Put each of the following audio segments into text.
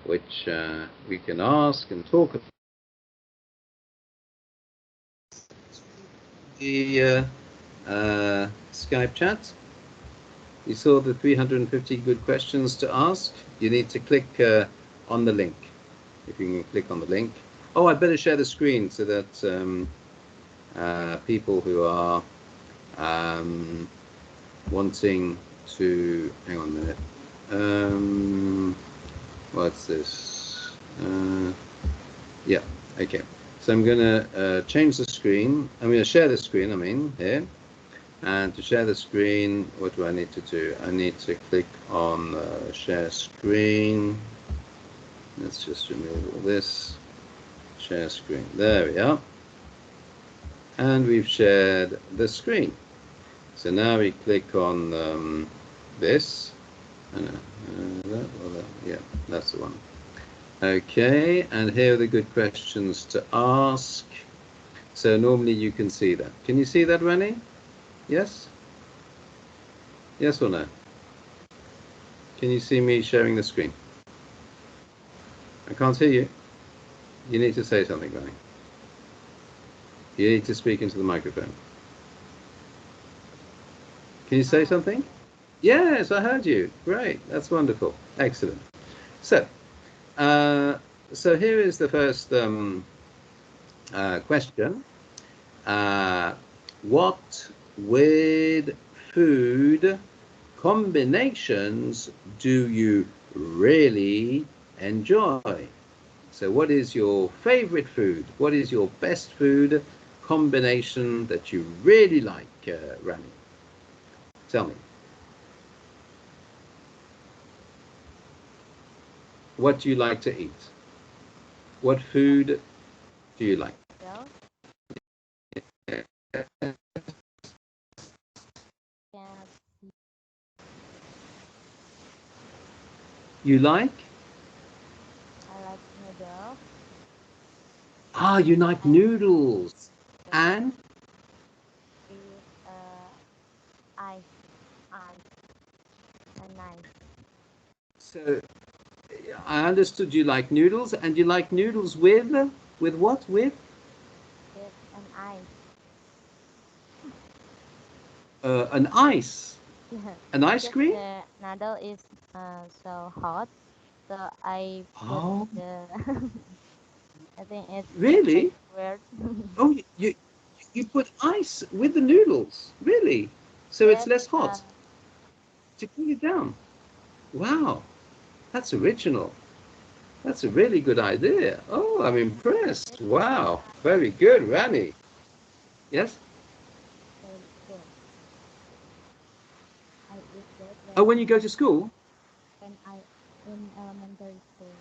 which we can ask and talk about. The Skype chat. You saw the 350 good questions to ask. You need to click on the link. If you can click on the link. Oh, I'd better share the screen so that people who are wanting to, hang on a minute. What's this? Yeah, okay. So I'm going to change the screen. I'm going to share the screen, I mean, here. And to share the screen, what do I need to do? I need to click on share screen. Let's just remove all this. Share screen. There we are. And we've shared the screen. So now we click on this. Yeah, that's the one. Okay, and here are the good questions to ask. So normally you can see that. Can you see that, Rani? Yes? Yes or no? Can you see me sharing the screen? I can't hear you. You need to say something, Rani. You need to speak into the microphone. Can you say something? Yes, I heard you. Great. That's wonderful. Excellent. So, so here is the first question. What weird food combinations do you really enjoy? So what is your favorite food? What is your best food combination that you really like, Rani? Tell me. What do you like to eat? What food do you like? You like? I like noodles. Ah, you like noodles. And? Ice. And ice. So, I understood you like noodles, and you like noodles with what? With An ice. An ice. An ice cream? The noodle is so hot, so I put Oh, the. I think it's really? weird. Oh, you put ice with the noodles, really? So it's Yes. less hot to cool it down. Wow, that's original. That's a really good idea. Oh, I'm impressed. Wow, very good, Rani. Yes? Very good. I eat that Oh, when you go to school? when I in elementary school.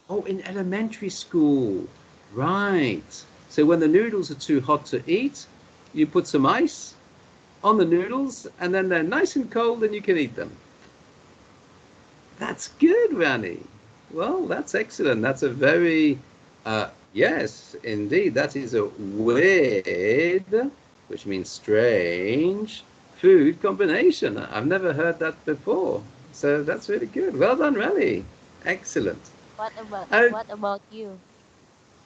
Oh, in elementary school. Right. So when the noodles are too hot to eat, you put some ice on the noodles, and then they're nice and cold, and you can eat them. That's good, Rani. Well, that's excellent. That's a very, yes, indeed, that is a weird, which means strange, food combination. I've never heard that before. So that's really good. Well done, Rani. Excellent. Oh, What about you?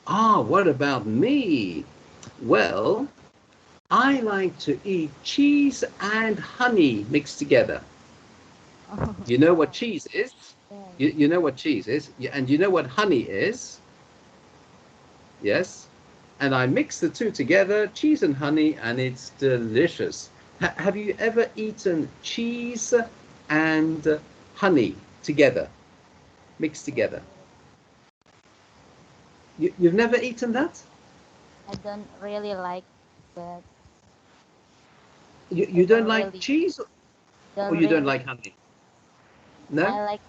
what about me? Well, I like to eat cheese and honey mixed together. You know what cheese is? Yes. You know what cheese is? And you know what honey is? Yes. And I mix the two together, cheese and honey, and it's delicious. Have you ever eaten cheese and honey together, mixed together? You've never eaten that? I don't really like that. I You don't don't like really cheese, or don't you don't really. like honey? No? I like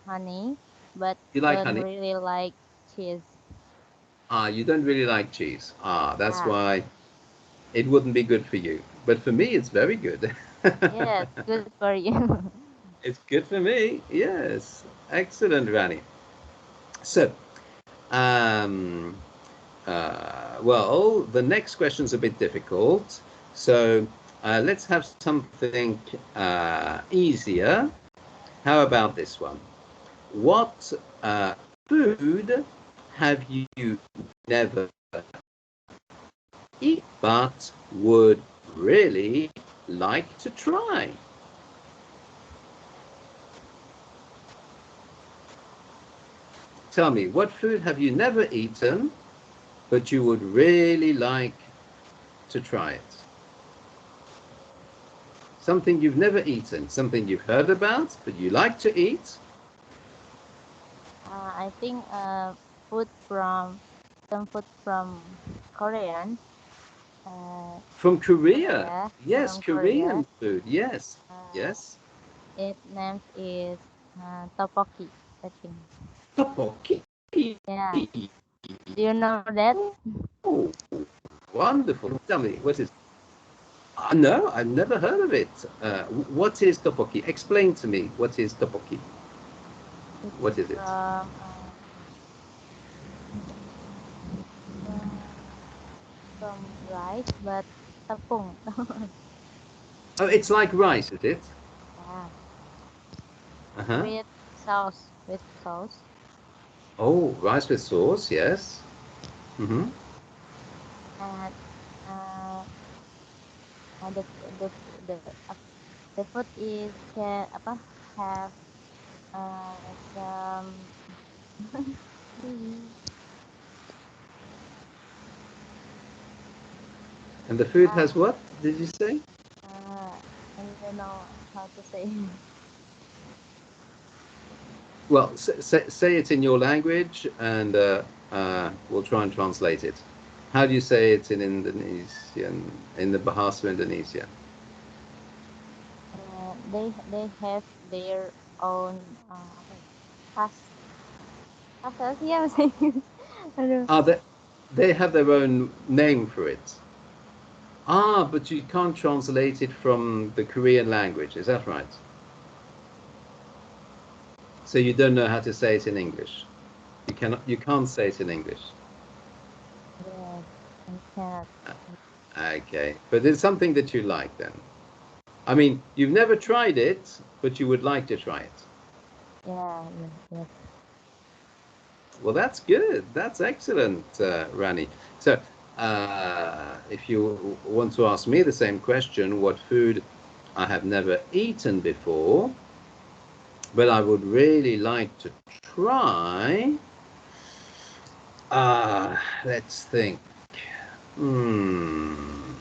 honey, but You like don't honey? really like cheese. Ah, you don't really like cheese. Ah, that's Yeah. why it wouldn't be good for you. But for me, it's very good. Yes, good for you. It's good for me. Yes. Excellent, Rani. So, um, well, the next question's a bit difficult. So, let's have something easier. How about this one? what food have you never eaten but would really like to try? Tell me, what food have you never eaten but you would really like to try it? Something you've never eaten, something you've heard about but you like to eat. I think food from some food from Korean. From Korea. Korea, Yes, from Korean Korea. food. Yes. Uh, Yes. Its name is tteokbokki, I think. Tteokbokki. Yeah. Do you know that? Oh, wonderful. Tell me, what is? No, I've never heard of it. What is tteokbokki? Explain to me. What is tteokbokki? It's What is it? From rice, but tepung. Oh, it's like rice, is it? Yeah. Uh-huh. With sauce. With sauce. Oh, rice with sauce. Yes. Mm-hmm. And the the the uh, the food is can apa have some And the food uh, has what? Did you say? I don't know how to say. Well, say it in your language, and we'll try and translate it. How do you say it in Indonesian, in the Bahasa Indonesia? They have their own apa ya? Pas apa sih ya bahasa Inggris? Aduh. Ah, they have their own name for it. Ah, but you can't translate it from the Korean language. Is that right? So you don't know how to say it in English. You can't say it in English. Yes, I cannot. Okay, but it's something that you like then. I mean, you've never tried it, but you would like to try it. Yeah, yes. Well, that's good. That's excellent, Rani. So, if you want to ask me the same question, what food I have never eaten before, but I would really like to try. Let's think. Hmm.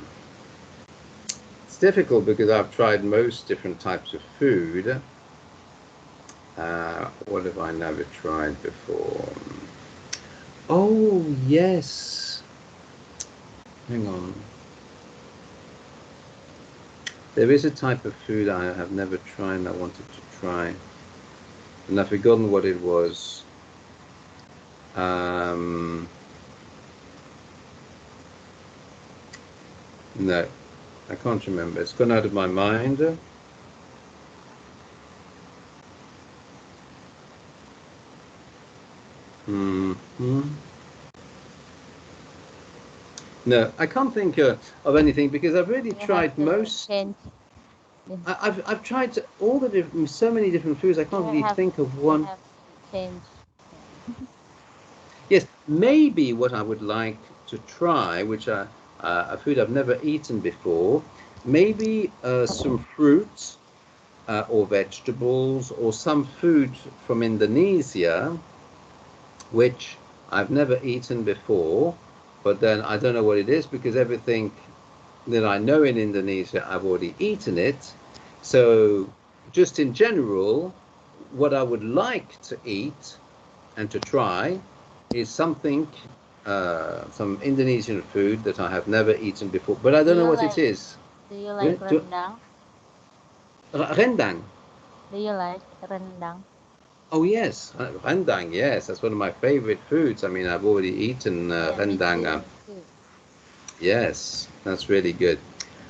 It's difficult because I've tried most different types of food. What have I never tried before? Oh, yes. Hang on. There is a type of food I have never tried and I wanted to try. And I've forgotten what it was. No, I can't remember. It's gone out of my mind. Mm-hmm. No, I can't think of anything because I've really You have tried to most. change. You I've tried all the different, so many different foods. I can't really think of you one. have to change. Yeah. Yes, maybe what I would like to try, which a food I've never eaten before, maybe some fruit or vegetables or some food from Indonesia, which I've never eaten before, but then I don't know what it is because everything that I know in Indonesia, I've already eaten it. So just in general, what I would like to eat and to try is something, some Indonesian food that I have never eaten before, but I Do don't know you what it like is. Do you like rendang? Rendang. Do you like rendang? Oh yes, rendang. Yes, that's one of my favorite foods. I mean, I've already eaten Yeah, me rendang. too. Me too. Yes, that's really good.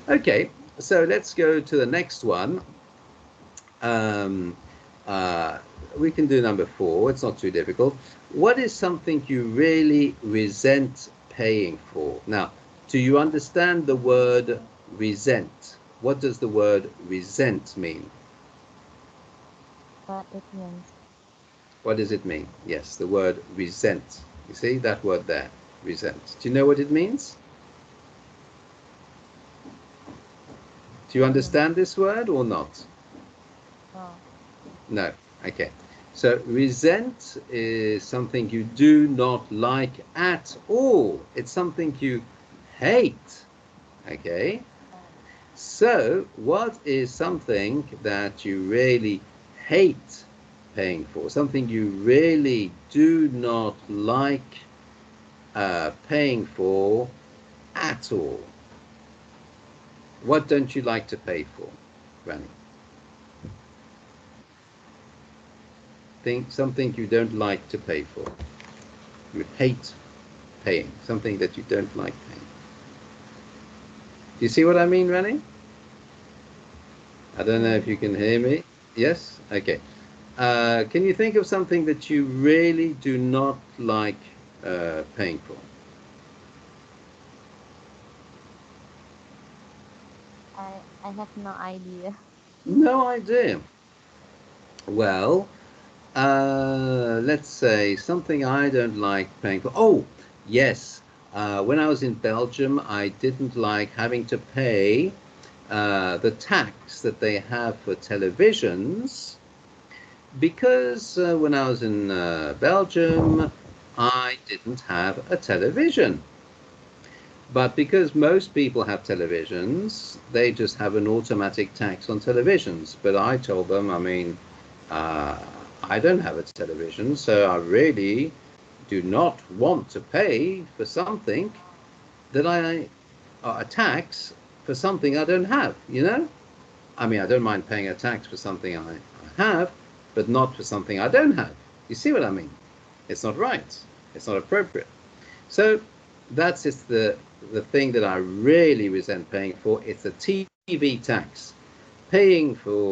Okay, so let's go to the next one. Um, uh, we can do number 4. It's not too difficult. What is something you really resent paying for? Now, do you understand the word resent? What does the word resent mean? What it means? What does it mean? Yes, the word resent. You see that word there, resent. Do you know what it means? Do you understand this word or not? No. No. Okay. So resent is something you do not like at all. It's something you hate. Okay. So what is something that you really hate paying for? Something you really do not like paying for at all? What don't you like to pay for, Rani? Think something you don't like to pay for. You hate paying. Something that you don't like paying. Do you see what I mean, Rani? I don't know if you can hear me. Yes? Okay. Can you think of something that you really do not like paying for? I have no idea. No idea. Well, let's say something I don't like paying for. Oh, yes. When I was in Belgium, I didn't like having to pay the tax that they have for televisions because when I was in Belgium, I didn't have a television. But because most people have televisions, they just have an automatic tax on televisions. But I told them, I mean, uh, I don't have a television, so I really do not want to pay for something that a tax for something I don't have, you know? I mean, I don't mind paying a tax for something I have, but not for something I don't have. You see what I mean? It's not right. It's not appropriate. So that's just the thing that I really resent paying for. It's the TV tax. Paying for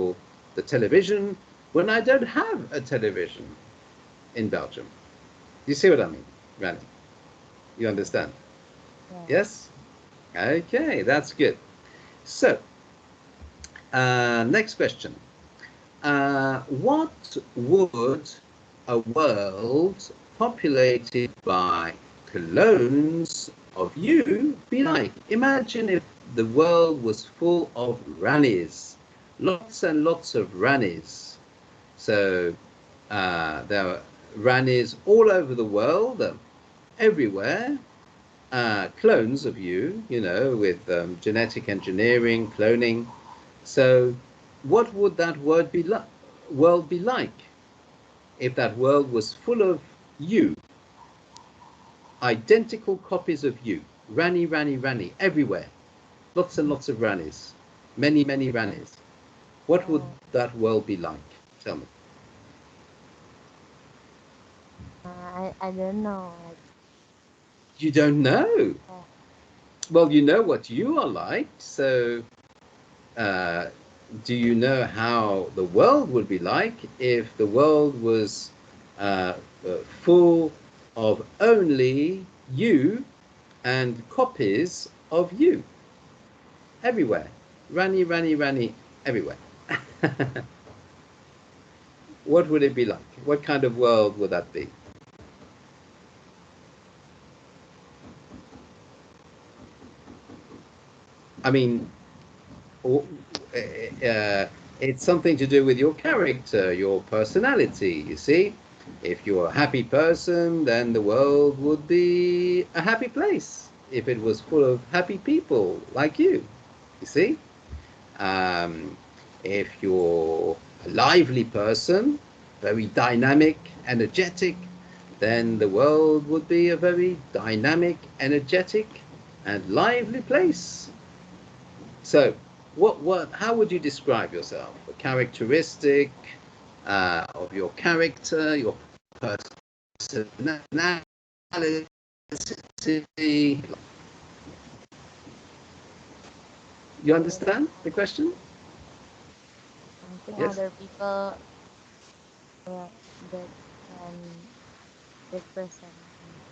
the television when I don't have a television in Belgium. You see what I mean, Rani? You understand? Yeah. Yes? Okay, that's good. So, next question. What would a world populated by clones of you be like? Imagine if the world was full of Ranis, lots and lots of Ranis. So there are Ranis all over the world, everywhere, clones of you, you know, with genetic engineering, cloning. So, what would that world be like if that world was full of you, identical copies of you, Rani, Rani, Rani, everywhere, lots and lots of Ranis, many, many Ranis? What would that world be like? Tell me. I don't know. You don't know. Uh, Well, you know what you are like, so uh, do you know how the world would be like if the world was uh, full of only you and copies of you everywhere? Rani, Rani, Rani, everywhere. What would it be like? What kind of world would that be? I mean, it's something to do with your character, your personality, you see. If you're a happy person, then the world would be a happy place. If it was full of happy people like you see. Um, if you're a lively person, very dynamic, energetic, then the world would be a very dynamic, energetic, and lively place. So, how would you describe yourself? A characteristic of your character, your personality. You understand the question? I think Yes. other people that can represent me.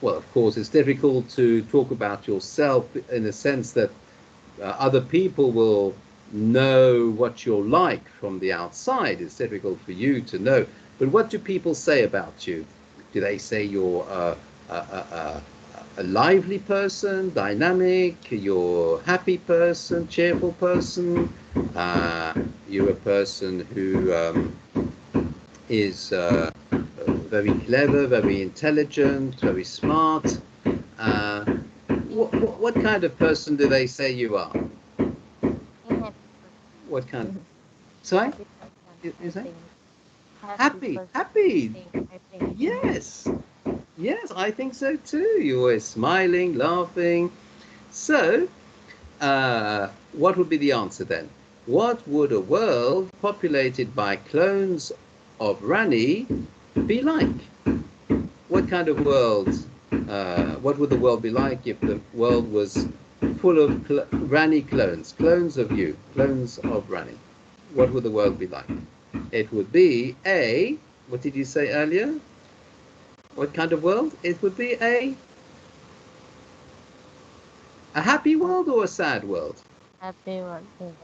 Well, of course, it's difficult to talk about yourself in the sense that other people will know what you're like from the outside. It's difficult for you to know. But what do people say about you? Do they say you're a lively person, dynamic, you're a happy person, cheerful person, you're a person who is very clever, very intelligent, very smart? Uh, what kind of person do they say you are? Happy What kind? person. Sorry? Happy person, You I say? think. Happy Happy, person, happy. I think. Yes, yes, I think so too. You're always smiling, laughing. So, what would be the answer then? What would a world populated by clones of Rani be like? What kind of world? What would the world be like if the world was full of Rani clones, clones of you, clones of Rani? What would the world be like? It would be a, what did you say earlier? What kind of world? It would be a happy world or a sad world? Happy birthday.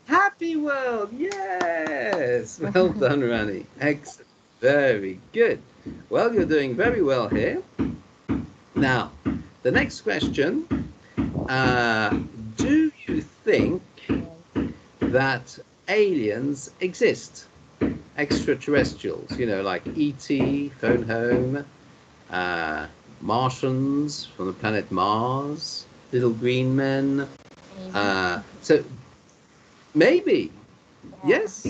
Happy world, yes! Well done, Rani. Excellent. Very good. Well, you're doing very well here. Now, the next question, do you think that aliens exist? Extraterrestrials, you know, like E.T., Phone Home, uh, Martians from the planet Mars, little green men. Maybe. So maybe, Yeah. yes,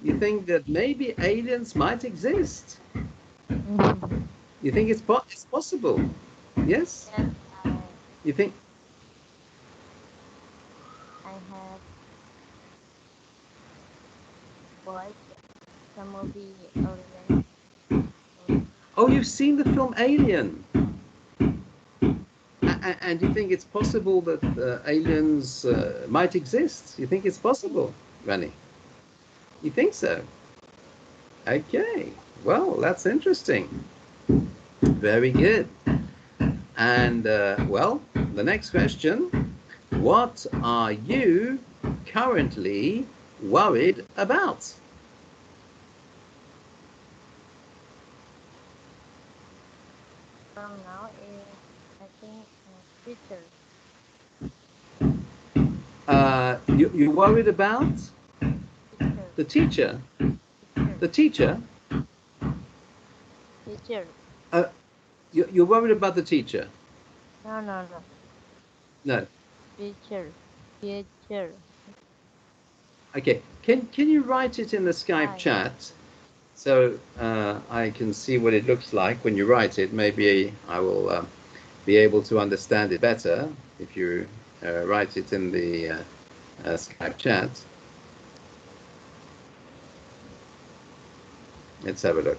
you think that maybe aliens might exist? Mhm. You think it's possible? Yes? Yes, You think? I have watched some movie alien movie. Oh, you've seen the film Alien, and you think it's possible that aliens might exist? You think it's Think possible, Rani? You think so? Okay. Well, that's interesting. Very good. And well, the next question, what are you currently worried about? from now is I think future. You're worried about Future. the teacher? Future. The teacher? Future. Uh, you're worried about the teacher? No, no, no. No. Future. Future. Okay. Can you write it in the Skype Hi. chat so I can see what it looks like when you write it? Maybe I will be able to understand it better if you write it in the Skype chat. Let's have a look.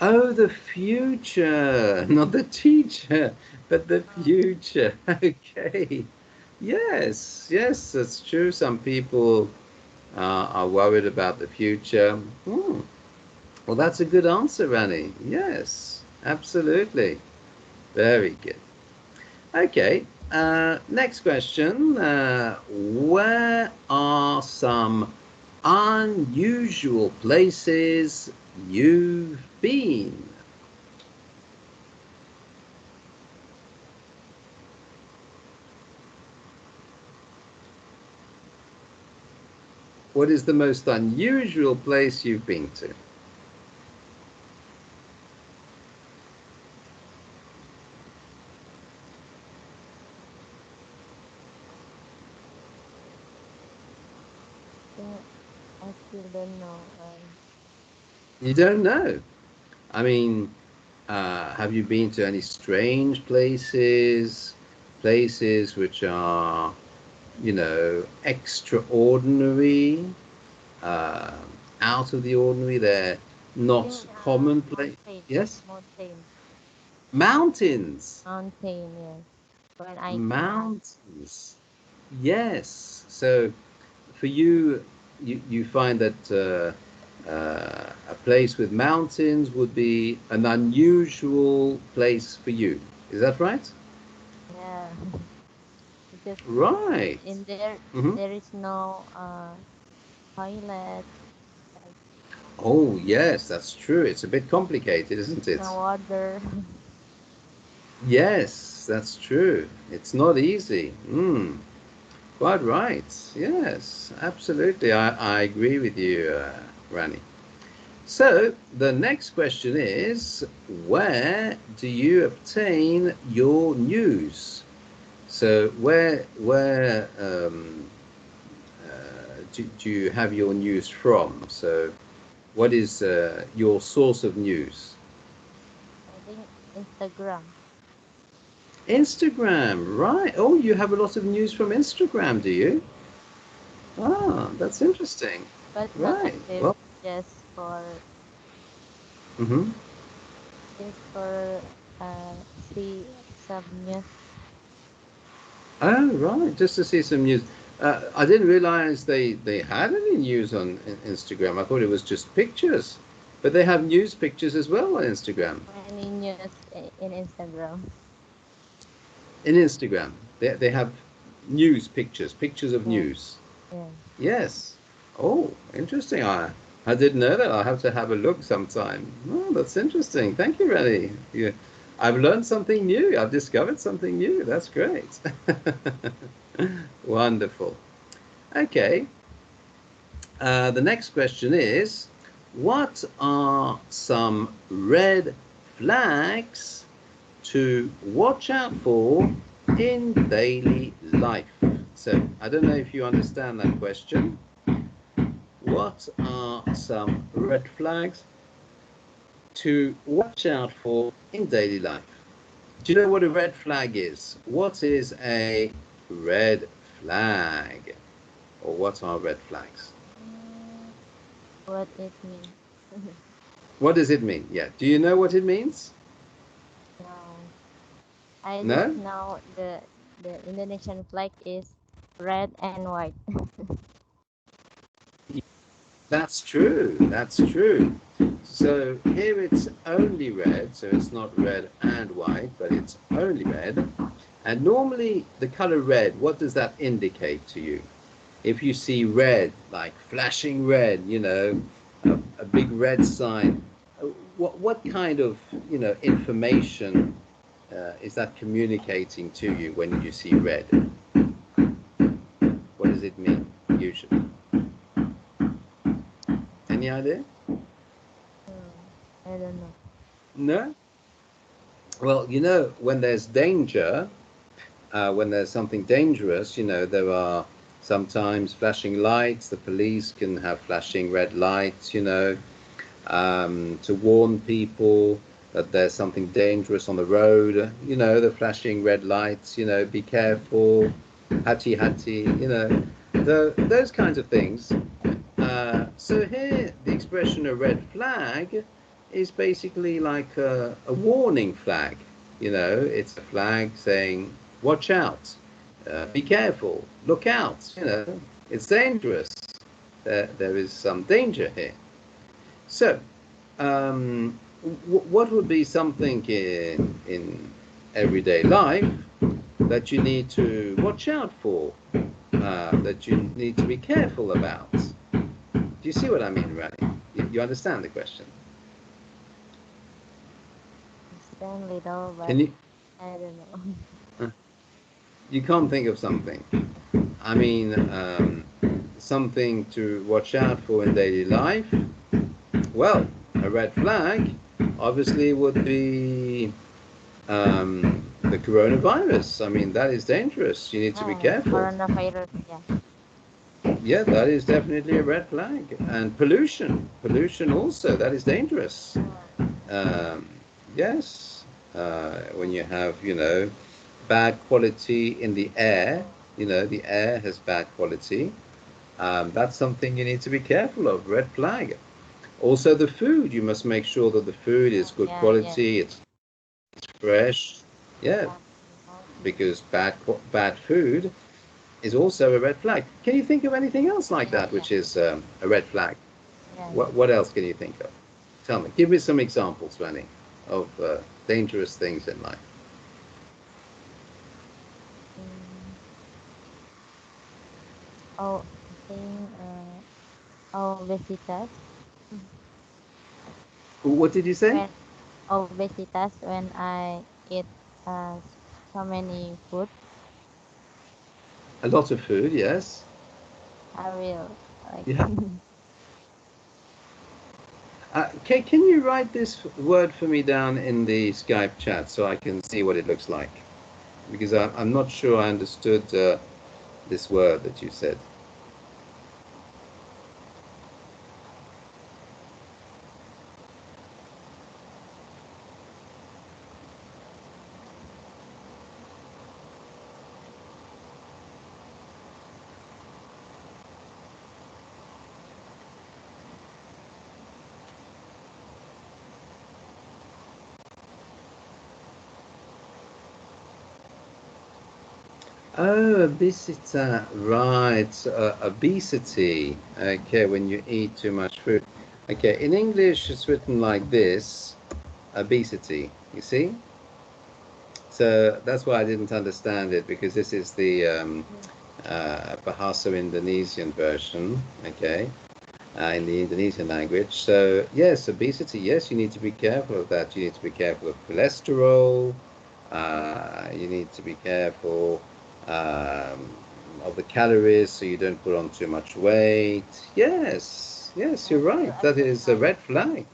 Oh, the future, not the teacher, but the future. Okay. Yes, yes, that's true. Some people are worried about the future. Hmm. Well, that's a good answer, Rani. Yes, absolutely. Very good. Okay. Next question. Where are some unusual places you've been? What is the most unusual place you've been to? Think I still don't know. You don't know. I mean, have you been to any strange places? Places which are, you know, extraordinary, uh, out of the ordinary? They're Think not commonplace. mountain. Yes? Mountain. Mountains. Mountain. Yes. When I climb. Mountains. Yes. So for you, you find that a place with mountains would be an unusual place for you. Is that right? Yeah. because Right. in there Mm-hmm. there is no toilet, like Oh, yes, that's true. It's a bit complicated, isn't it? no water. Yes, that's true. It's not easy. Quite right. Yes, absolutely. I agree with you, Rani. So the next question is, where do you obtain your news? So where do you have your news from? So what is your source of news? I think Instagram, Instagram, right? Oh, you have a lot of news from Instagram, do you? Ah, that's interesting. but not Right. active, Well, just for mm-hmm. just for see some news. Oh, right. Just to see some news. I didn't realize they had any news on Instagram. I thought it was just pictures, but they have news pictures as well on Instagram. Many news in Instagram. In Instagram, they have news pictures, pictures of Yeah, news. yeah. Yes. Oh, interesting. I didn't know that. I'll have to have a look sometime. Oh, that's interesting. Thank you, Rennie. I've learned something new. I've discovered something new. That's great. Wonderful. Okay. The next question is, what are some red flags to watch out for in daily life? So I don't know if you understand that question. What are some red flags to watch out for in daily life? Do you know what a red flag is? What is a red flag? Or what are red flags? What it means? What does it mean? Yeah. Do you know what it means? No, I just No? know the Indonesian flag is red and white. That's true. That's true. So here it's only red, so it's not red and white, but it's only red. And normally the color red, what does that indicate to you? If you see red, like flashing red, a big red sign, what kind of, information is that communicating to you when you see red? What does it mean usually? Any idea? I don't know. No? Well, when there's danger, when there's something dangerous, there are sometimes flashing lights. The police can have flashing red lights, to warn people that there's something dangerous on the road. The flashing red lights, be careful, hati hati, those kinds of things. So here, the expression a red flag is basically like a warning flag. It's a flag saying, watch out, be careful, look out, it's dangerous. There is some danger here. So, what would be something in everyday life that you need to watch out for, that you need to be careful about? Do you see what I mean, Rani? You understand the question? Understand little, but Can you? I don't know. uh, You can't think of something. I mean, something to watch out for in daily life. Well, a red flag obviously would be the coronavirus. I mean, that is dangerous. You need to be careful. Coronavirus, yeah. Yeah, that is definitely a red flag. And pollution also, that is dangerous. Um, yes, when you have, bad quality in the air, the air has bad quality. That's something you need to be careful of. Red flag. Also, the food, you must make sure that the food is good Yeah, yeah. quality, it's fresh. Yeah, because bad food is also a red flag. Can you think of anything else like Yeah, that, yeah, which is a red flag? yeah, yeah. What else can you think of? Tell me. Give me some examples, Rani, of dangerous things in life. Mm. Oh, I think obesitas. What did you say? When obesitas when I eat uh, so many food, A lot of food, yes. I will like Yeah. Can you write this word for me down in the Skype chat so I can see what it looks like? Because I'm not sure I understood this word that you said. Oh, obesity, right. Obesity. Okay, when you eat too much food. Okay, in English it's written like this, obesity, you see? So that's why I didn't understand it, because this is the Bahasa Indonesian version, okay, in the Indonesian language. So yes, obesity, yes, you need to be careful of that. You need to be careful of cholesterol. You need to be careful um, of the calories so you don't put on too much weight. Yes, yes, you're do right. That is a exercise. red flag.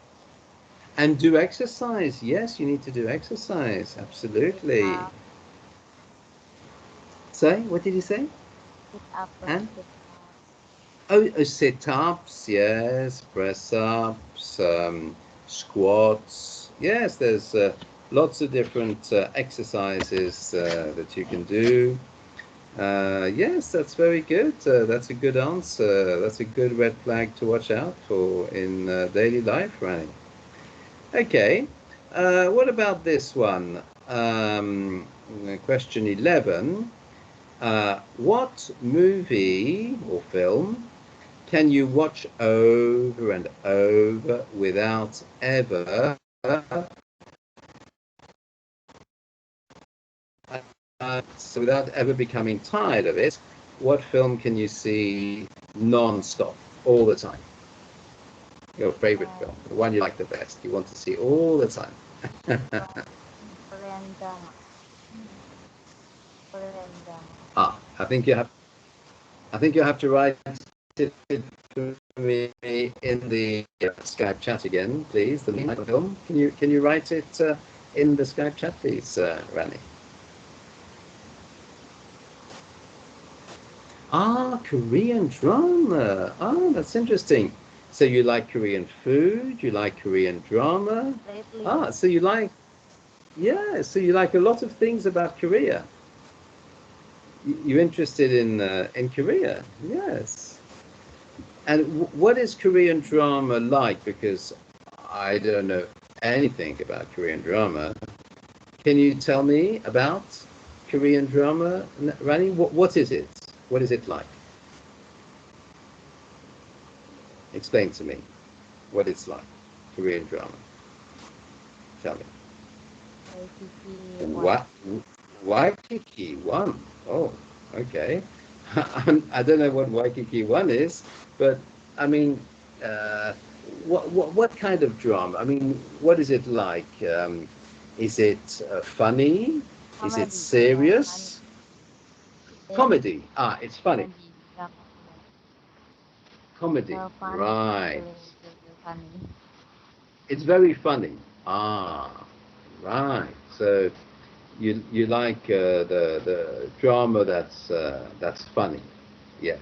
And do exercise. Yes, you need to do exercise. Sit Absolutely. up, Say, what did you say? sit up, And sit up. oh, sit-ups, yes, press-ups, squats. Yes, there's lots of different exercises that you can do. Yes, that's very good. That's a good answer. That's a good red flag to watch out for in daily life, Rani. Okay. What about this one? Question 11. What movie or film can you watch over and over without ever so without ever becoming tired of it? What film can you see non-stop all the time? Your favorite Uh, film, the one you like the best, you want to see all the time. Korean drama. Korean drama. I think you have to write it for me in the Skype chat again, please. The name of the film. Can you write it in the Skype chat, please, Rani? Korean drama. That's interesting. So you like Korean food, you like Korean drama. Lately, So you like, yeah, so you like a lot of things about Korea. You're interested in Korea, yes. And what is Korean drama like? Because I don't know anything about Korean drama. Can you tell me about Korean drama, Rani? What is it? What is it like? Explain to me what it's like. Korean drama. Tell me. Kiki one. What? Waikiki One. Oh, okay. I don't know what Waikiki One is, but I mean, uh, what kind of drama? I mean, what is it like? Is it funny? Is it Comedy. Yeah, funny. serious? Then Comedy. It's funny. comedy drama. Yeah. Comedy. So funny. Right. Really funny. It's very funny. Ah, right. So you like the drama that's funny, yes.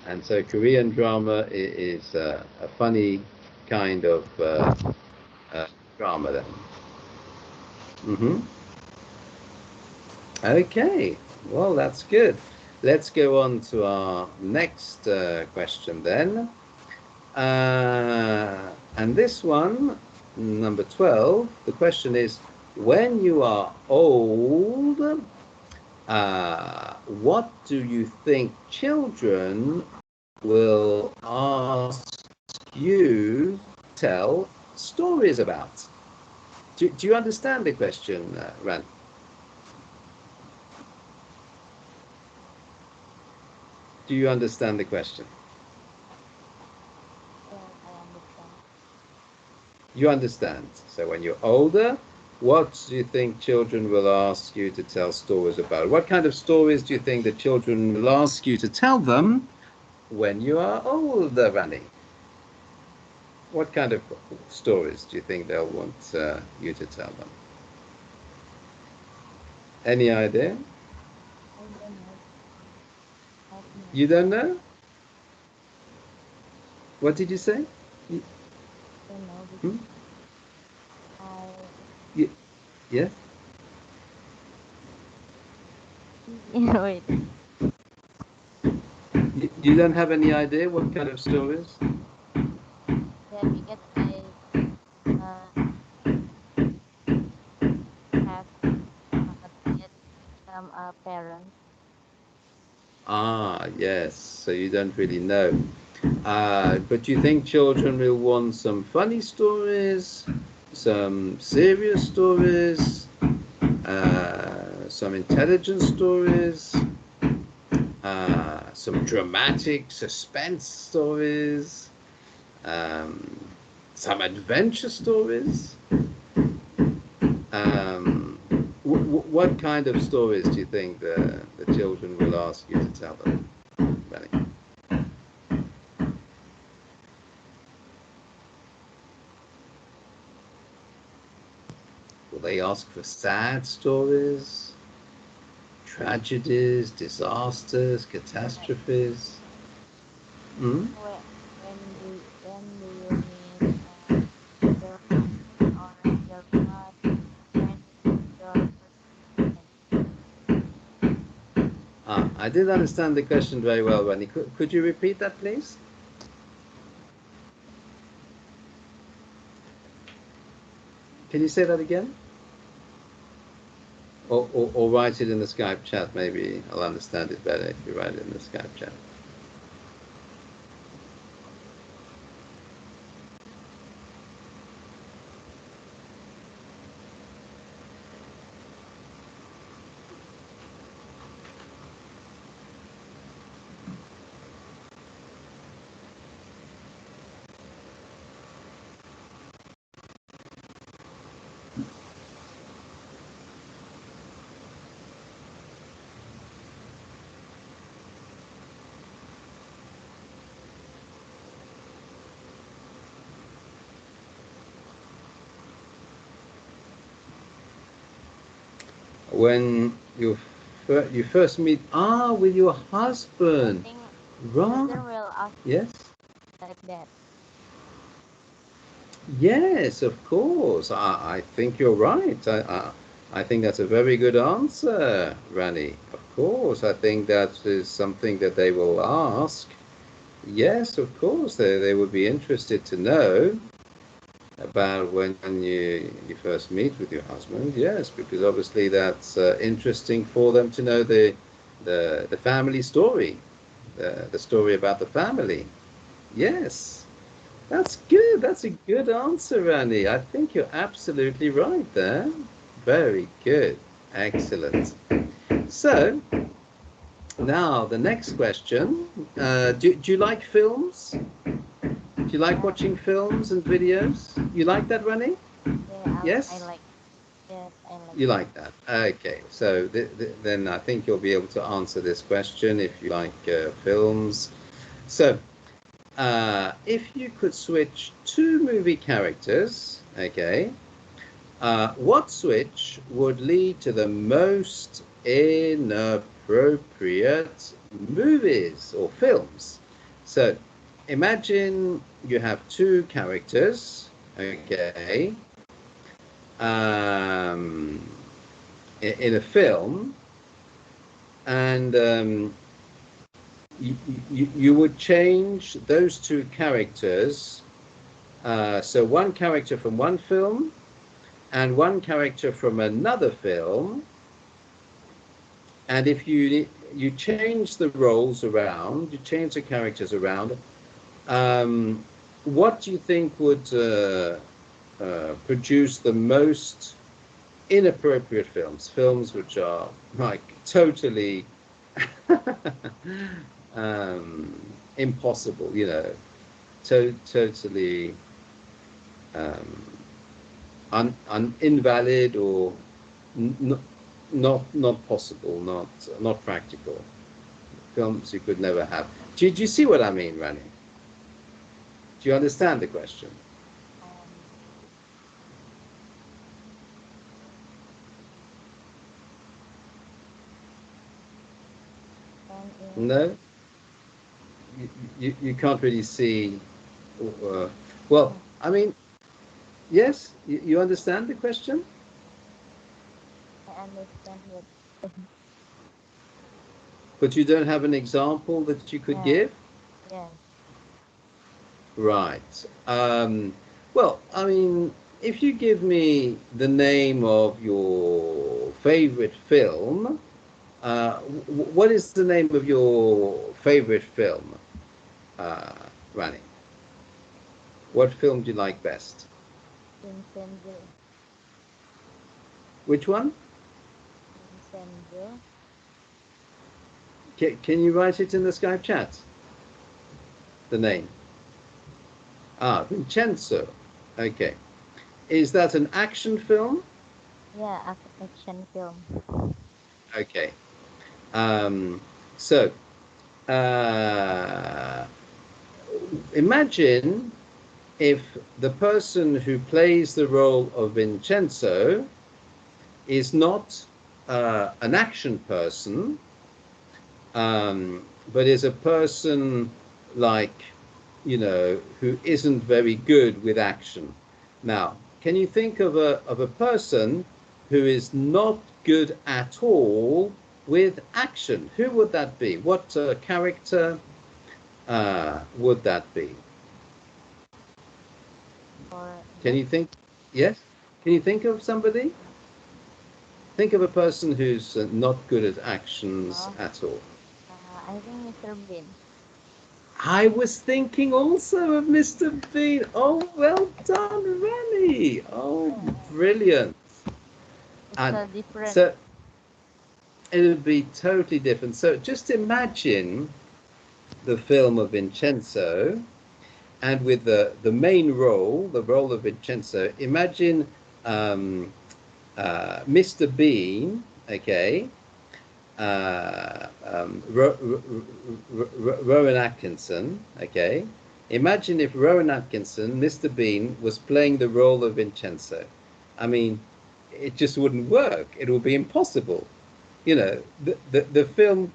And so Korean drama is a funny kind of uh, drama then. Hmm. Okay, well that's good. Let's go on to our next question then. And this one, number 12, the question is, when you are old, what do you think children will ask you to tell stories about? Do you understand the question, Do you understand the question? Yes, I understand. You understand. So when you're older, what do you think children will ask you to tell stories about? What kind of stories do you think the children will ask you to tell them when you are older, Rani? What kind of stories do you think they'll want you to tell them? Any idea? I don't know. I have no You don't know? What did you say? I don't know Hmm? because I Yes? wait. You don't have any idea what kind of stories? Yeah, because I have not yet become a parent. Ah, yes. So you don't really know. But do you think children will want some funny stories, some serious stories, some intelligent stories, some dramatic suspense stories, um, some adventure stories? Um, what kind of stories do you think the children will ask you to tell them, Benny? Will they ask for sad stories, tragedies, disasters, Like catastrophes? Hmm? when do you meet your husband or your wife when your first meeting? I didn't understand the question very well, Rani. Could you repeat that, please? Can you say that again? Or write it in the Skype chat. Maybe I'll understand it better if you write it in the Skype chat. When you first meet, with your I husband, think right? children will ask Yes, like that. yes, of course. I think you're right. I think that's a very good answer, Rani. Of course, I think that is something that they will ask. Yes, of course, they would be interested to know about when you first meet with your husband. Yes, because obviously that's interesting for them to know the family story, the story about the family. Yes, that's good. That's a good answer, Rani. I think you're absolutely right there. Very good. Excellent. So now the next question. Do you like films? Do you like Yeah, watching films and videos? You like that, Rani? yeah, I Yes? like. Yes, I like You that. like that. Okay. So then I think you'll be able to answer this question if you like films. So if you could switch two movie characters, okay, what switch would lead to the most inappropriate movies or films? So imagine you have two characters, okay, um, in a film, and you would change those two characters. So one character from one film and one character from another film, and if you change the roles around, you change the characters around, um, what do you think would produce the most inappropriate films? Films which are like totally impossible, you know, totally invalid, or not possible, not practical. Films you could never have. Do you see what I mean, Rani? Do you understand the question? No, you can't really see. Well, I mean, yes, you understand the question? I understand what. But you don't have an example that you could give? Yes. Right. Well, I mean, if you give me the name of your favorite film, what is the name of your favorite film, Rani? What film do you like best? Vincenzo. Which one? Vincenzo. Can you write it in the Skype chat? The name. Ah, Vincenzo. Okay. Is that an action film? Yeah, action film. Okay. So, uh, imagine if the person who plays the role of Vincenzo is not an action person, but is a person like, you know, who isn't very good with action. Now, can you think of a person who is not good at all with action? Who would that be? What character would that be? Can you think? Yes? Can you think of somebody? Think of a person who's not good at actions at all. I think Mr. Bean. I was thinking also of Mr. Bean. Oh, well done, Rani. Oh, brilliant. It's And so different. so it would be totally different. So just imagine the film of Vincenzo, and with the main role, the role of Vincenzo, imagine Mr. Bean, okay, Rowan Atkinson, okay. Imagine if Rowan Atkinson, Mr. Bean, was playing the role of Vincenzo. I mean, it just wouldn't work. It would be impossible. You know, the film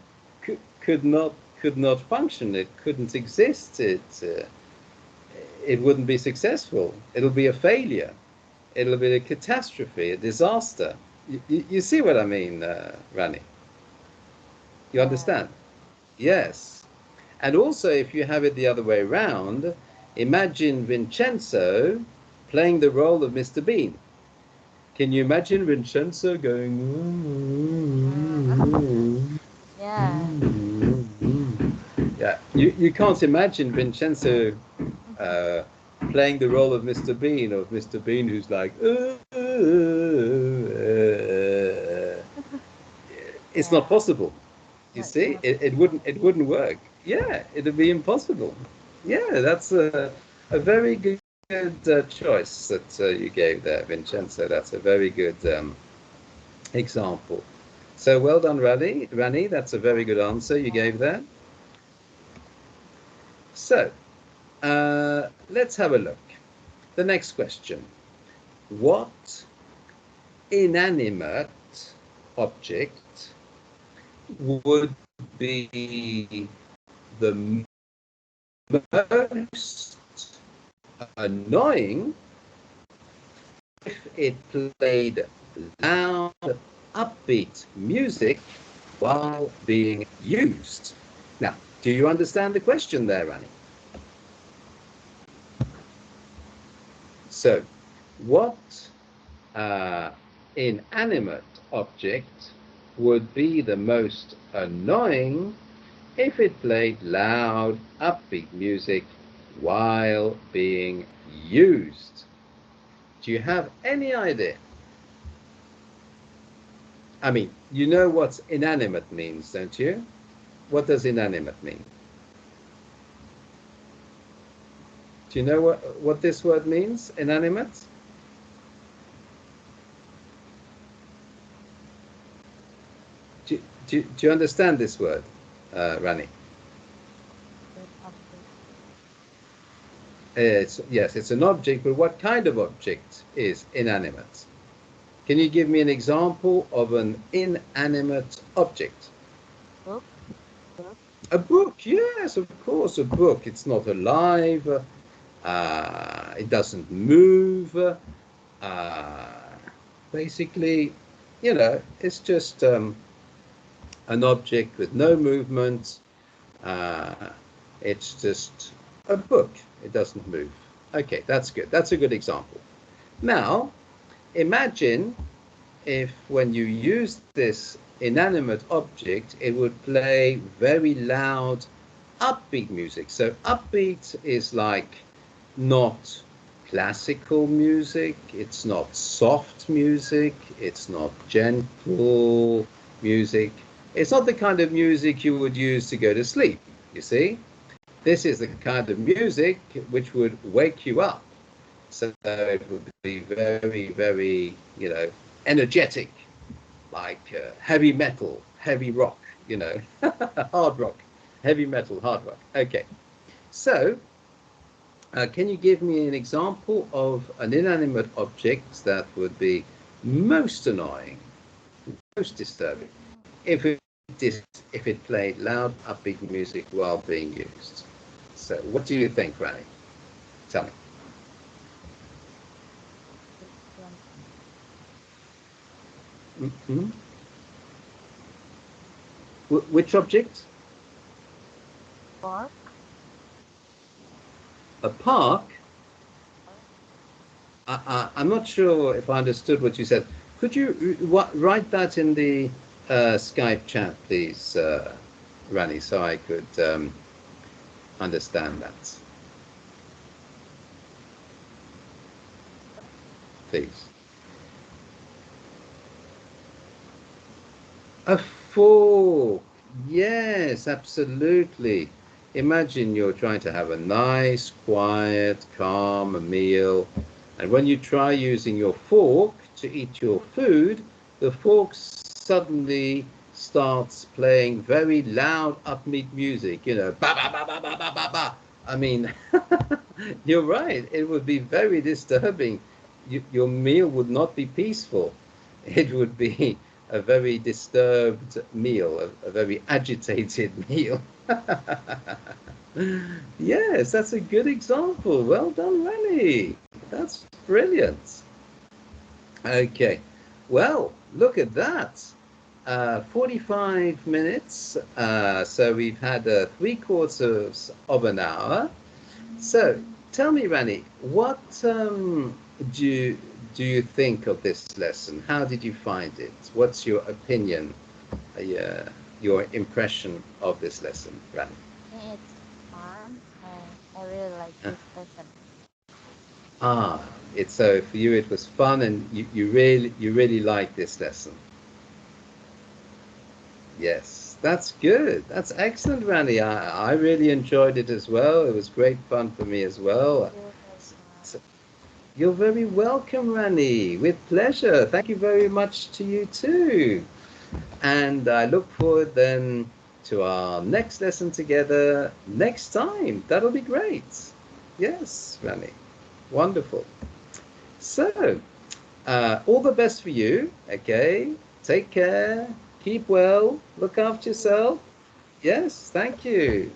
could not function. It couldn't exist. It wouldn't be successful. It'll be a failure. It'll be a catastrophe, a disaster. You see what I mean, Rani? You understand? Yes. And also, if you have it the other way around, imagine Vincenzo playing the role of Mr. Bean. Can you imagine Vincenzo going? Yeah. Yeah. You can't imagine Vincenzo playing the role of Mr. Bean, of Mr. Bean who's like. It's not possible. You see, it wouldn't work. Yeah, it'd be impossible. Yeah, that's a very good choice that you gave there, Vincenzo. That's a very good example. So well done, Rani. That's a very good answer you gave there. So let's have a look. The next question. What inanimate object would be the most annoying if it played loud, upbeat music while being used? Now, do you understand the question there, Rani? So, what inanimate object would be the most annoying if it played loud, upbeat music while being used? Do you have any idea? I mean, you know what inanimate means, don't you? What does inanimate mean? Do you know what this word means, inanimate? Do you understand this word, Rani? Yes, it's an object, but what kind of object is inanimate? Can you give me an example of an inanimate object? Book. A book, yes, of course, a book. It's not alive. It doesn't move. Basically, you know, it's just an object with no movement. It's just a book. It doesn't move. Okay, that's good. That's a good example. Now, imagine if when you use this inanimate object, it would play very loud, upbeat music. So upbeat is like not classical music, it's not soft music, it's not gentle music. It's not the kind of music you would use to go to sleep, you see? This is the kind of music which would wake you up. So it would be very, very, you know, energetic, like heavy metal, heavy rock, you know, hard rock, heavy metal, hard rock. Okay. So can you give me an example of an inanimate object that would be most annoying, most disturbing, if it played loud, upbeat music while being used? So what do you think, Rani? Tell me. Mm-hmm. Which object? Park. A park? I'm not sure if I understood what you said. Could you write that in the Skype chat, please, Rani, so I could understand that, please. A fork. Yes, absolutely. Imagine you're trying to have a nice, quiet, calm meal, and when you try using your fork to eat your food, the fork suddenly starts playing very loud, upbeat music, you know, ba ba ba ba ba ba ba ba. I mean, you're right. It would be very disturbing. Your meal would not be peaceful. It would be a very disturbed meal, a very agitated meal. Yes, that's a good example. Well done, Rani. That's brilliant. Okay, well, look at that. 45 minutes. So we've had 3/4 of an hour. So tell me, Rani, what do do you think of this lesson? How did you find it? What's your opinion, your impression of this lesson, Rani? It's fun, and I really like this lesson. Ah, it's so for you it was fun, and you really like this lesson. Yes, that's good. That's excellent, Rani. I really enjoyed it as well. It was great fun for me as well. You So, you're very welcome, Rani. With pleasure. Thank you very much to you too. And I look forward then to our next lesson together next time. That'll be great. Yes, Rani. Wonderful. So, all the best for you. Okay. Take care. Keep well. Look after yourself. Yes, thank you.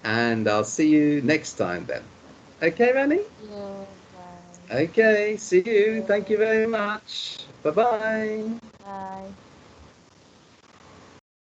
And I'll see you next time then. Okay, Rani? yeah, bye. Okay, see you. Thank you very much. Bye-bye. Bye.